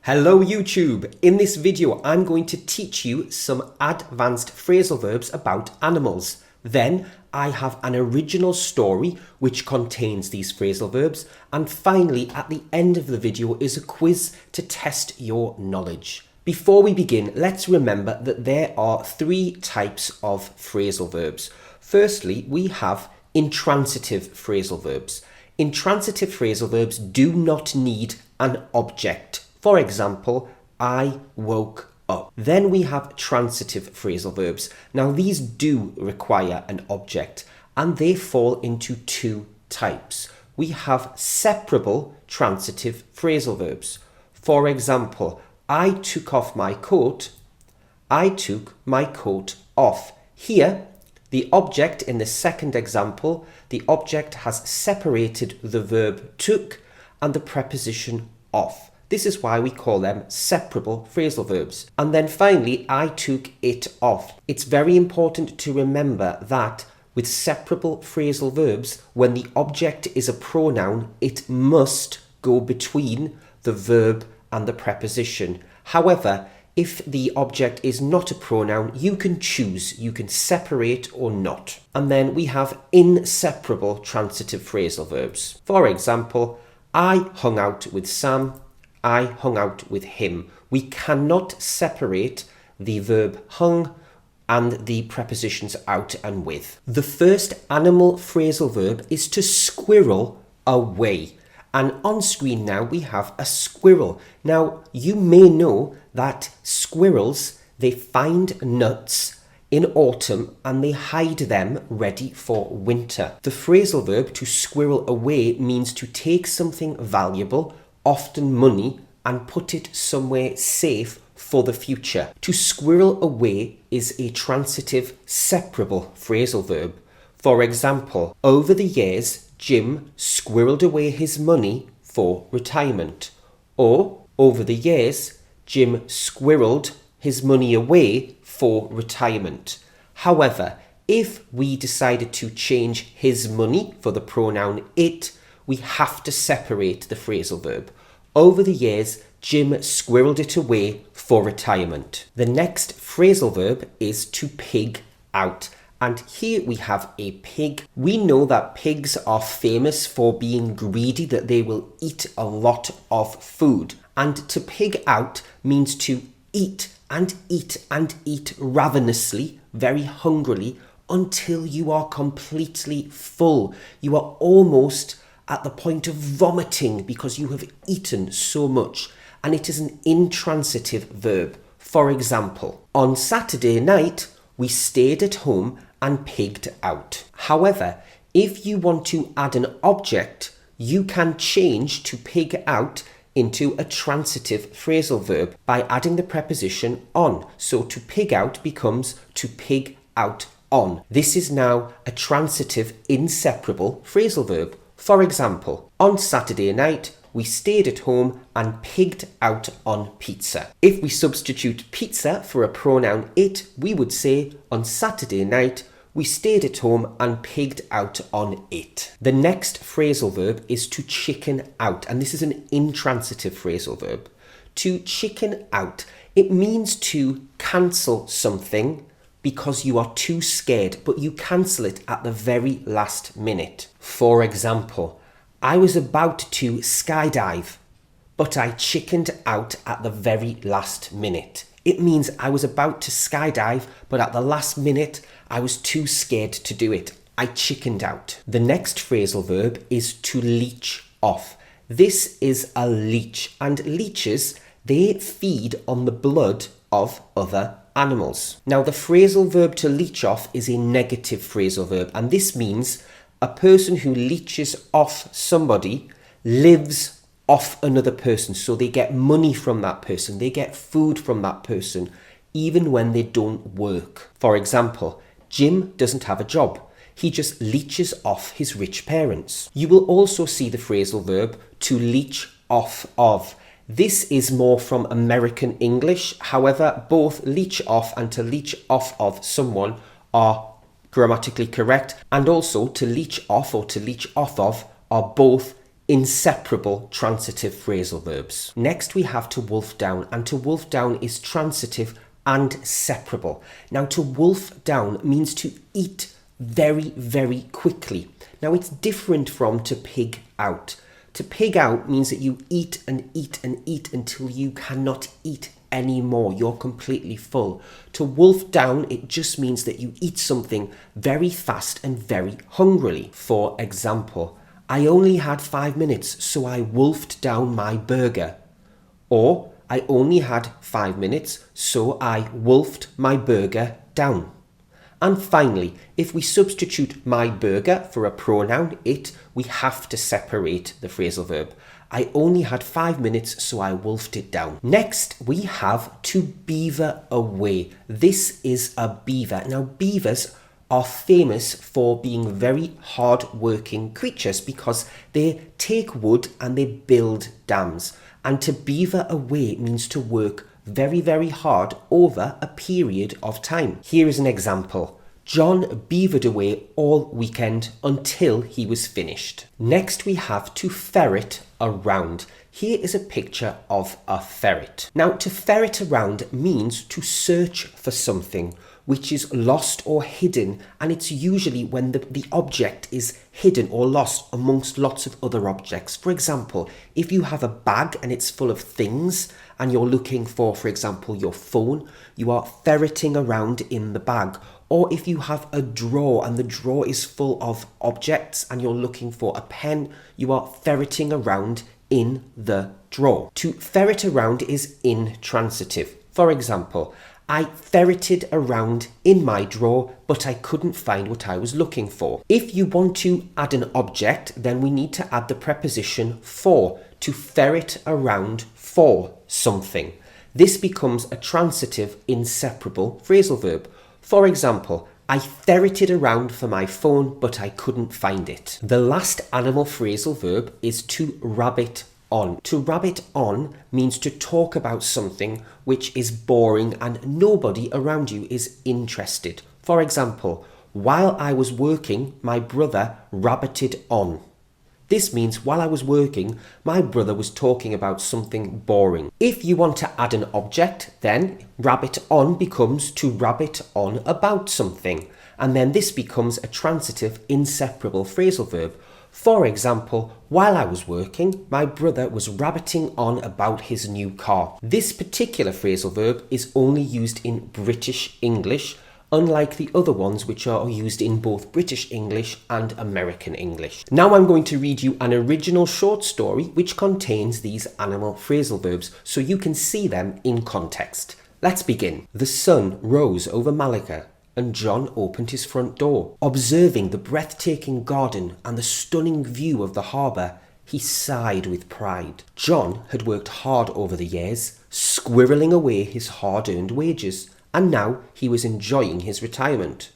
Hello YouTube! In this video I'm going to teach you some advanced phrasal verbs about animals. Then I have an original story which contains these phrasal verbs, and finally at the end of the video is a quiz to test your knowledge. Before we begin, let's remember that there are three types of phrasal verbs. Firstly, we have intransitive phrasal verbs. Intransitive phrasal verbs do not need an object. For example, I woke up. Then we have transitive phrasal verbs. Now these do require an object and they fall into two types. We have separable transitive phrasal verbs. For example, I took off my coat. I took my coat off. Here, the object in the second example, the object has separated the verb took and the preposition off. This is why we call them separable phrasal verbs. And then finally, I took it off. It's very important to remember that with separable phrasal verbs, when the object is a pronoun, it must go between the verb and the preposition. However, if the object is not a pronoun, you can choose. You can separate or not. And then we have inseparable transitive phrasal verbs. For example, I hung out with Sam. I hung out with him. We cannot separate the verb hung and the prepositions out and with. The first animal phrasal verb is to squirrel away. And on screen now we have a squirrel. Now you may know that squirrels, they find nuts in autumn and they hide them ready for winter. The phrasal verb to squirrel away means to take something valuable, often money, and put it somewhere safe for the future. To squirrel away is a transitive separable phrasal verb. For example, over the years, Jim squirreled away his money for retirement. Or, over the years, Jim squirreled his money away for retirement. However, if we decided to change his money for the pronoun it, we have to separate the phrasal verb. Over the years, Jim squirreled it away for retirement. The next phrasal verb is to pig out. And here we have a pig. We know that pigs are famous for being greedy, that they will eat a lot of food. And to pig out means to eat and eat and eat ravenously, very hungrily, until you are completely full. You are almost at the point of vomiting because you have eaten so much. And it is an intransitive verb. For example, on Saturday night, we stayed at home and pigged out. However, if you want to add an object, you can change to pig out into a transitive phrasal verb by adding the preposition on. So to pig out becomes to pig out on. This is now a transitive inseparable phrasal verb. For example, on Saturday night, we stayed at home and pigged out on pizza. If we substitute pizza for a pronoun it, we would say, on Saturday night, we stayed at home and pigged out on it. The next phrasal verb is to chicken out, and this is an intransitive phrasal verb. To chicken out, it means to cancel something because you are too scared, but you cancel it at the very last minute. For example, I was about to skydive, but I chickened out at the very last minute. It means I was about to skydive, but at the last minute, I was too scared to do it. I chickened out. The next phrasal verb is to leech off. This is a leech, and leeches, they feed on the blood of other animals. Now, the phrasal verb to leech off is a negative phrasal verb, and this means a person who leeches off somebody lives off another person. So they get money from that person, they get food from that person, even when they don't work. For example, Jim doesn't have a job. He just leeches off his rich parents. You will also see the phrasal verb to leech off of. This is more from American English. However, both leech off and to leech off of someone are grammatically correct, and also to leech off or to leech off of are both inseparable transitive phrasal verbs. Next we have to wolf down, and to wolf down is transitive and separable. Now to wolf down means to eat very, very quickly. Now it's different from to pig out. To pig out means that you eat and eat and eat until you cannot eat anymore. You're completely full. To wolf down, it just means that you eat something very fast and very hungrily. For example, I only had 5 minutes, so I wolfed down my burger. Or, I only had 5 minutes, so I wolfed my burger down. And finally, if we substitute my burger for a pronoun, it, we have to separate the phrasal verb. I only had 5 minutes, so I wolfed it down. Next, we have to beaver away. This is a beaver. Now, beavers are famous for being very hard-working creatures because they take wood and they build dams. And to beaver away means to work very, very hard over a period of time. Here is an example. John beavered away all weekend until he was finished. Next we have to ferret around. Here is a picture of a ferret. Now to ferret around means to search for something which is lost or hidden, and it's usually when the object is hidden or lost amongst lots of other objects. For example, if you have a bag and it's full of things and you're looking for example, your phone, you are ferreting around in the bag. Or if you have a drawer and the drawer is full of objects and you're looking for a pen, you are ferreting around in the drawer. To ferret around is intransitive. For example, I ferreted around in my drawer, but I couldn't find what I was looking for. If you want to add an object, then we need to add the preposition for, to ferret around for something. This becomes a transitive inseparable phrasal verb. For example, I ferreted around for my phone, but I couldn't find it. The last animal phrasal verb is to rabbit on. To rabbit on means to talk about something which is boring and nobody around you is interested. For example, while I was working, my brother rabbited on. This means while I was working, my brother was talking about something boring. If you want to add an object, then rabbit on becomes to rabbit on about something. And then this becomes a transitive inseparable phrasal verb. For example, while I was working, my brother was rabbiting on about his new car. This particular phrasal verb is only used in British English, unlike the other ones which are used in both British English and American English. Now I'm going to read you an original short story which contains these animal phrasal verbs so you can see them in context. Let's begin. The sun rose over Malaga and John opened his front door. Observing the breathtaking garden and the stunning view of the harbour, he sighed with pride. John had worked hard over the years, squirreling away his hard-earned wages, and now he was enjoying his retirement.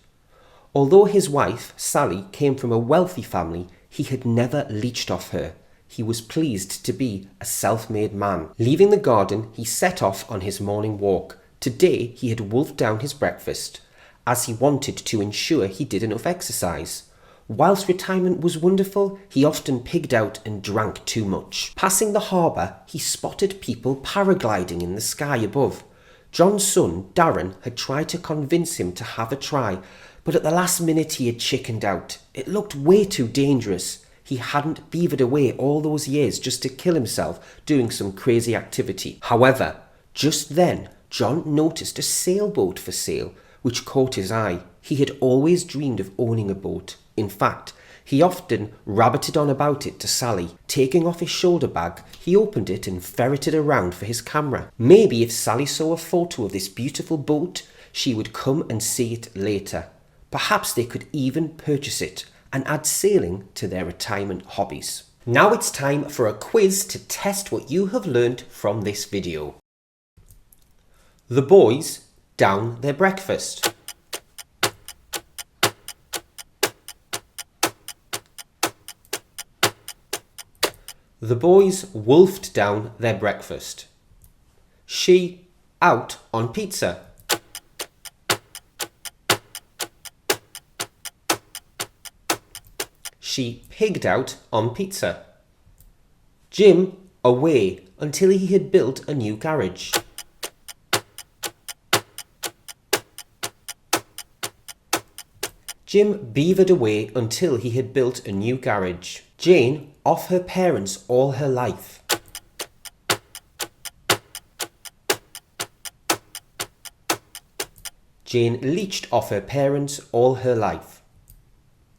Although his wife, Sally, came from a wealthy family, he had never leeched off her. He was pleased to be a self-made man. Leaving the garden, he set off on his morning walk. Today he had wolfed down his breakfast, as he wanted to ensure he did enough exercise. Whilst retirement was wonderful, he often pigged out and drank too much. Passing the harbour, he spotted people paragliding in the sky above. John's son, Darren, had tried to convince him to have a try, but at the last minute he had chickened out. It looked way too dangerous. He hadn't beavered away all those years just to kill himself doing some crazy activity. However, just then, John noticed a sailboat for sale, which caught his eye. He had always dreamed of owning a boat. In fact, he often rabbited on about it to Sally. Taking off his shoulder bag, he opened it and ferreted around for his camera. Maybe if Sally saw a photo of this beautiful boat, she would come and see it later. Perhaps they could even purchase it and add sailing to their retirement hobbies. Now it's time for a quiz to test what you have learned from this video. The boys down their breakfast. The boys wolfed down their breakfast. She out on pizza. She pigged out on pizza. Jim away until he had built a new garage. Jim beavered away until he had built a new garage. Jane off her parents all her life. Jane leeched off her parents all her life.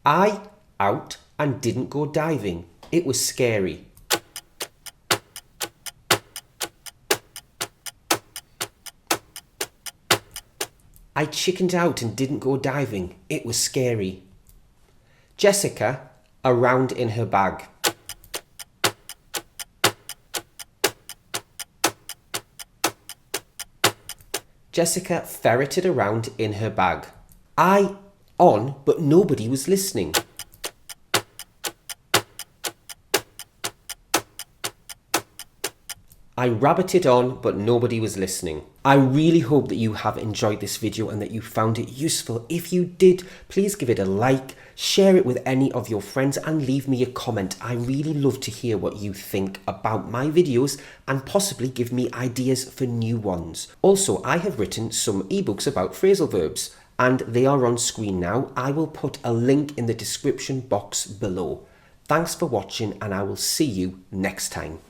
I out and didn't go diving. It was scary. I chickened out and didn't go diving. It was scary. Jessica around in her bag. Jessica ferreted around in her bag. I on, but nobody was listening. I rabbited on, but nobody was listening. I really hope that you have enjoyed this video and that you found it useful. If you did, please give it a like, share it with any of your friends and leave me a comment. I really love to hear what you think about my videos and possibly give me ideas for new ones. Also, I have written some ebooks about phrasal verbs and they are on screen now. I will put a link in the description box below. Thanks for watching and I will see you next time.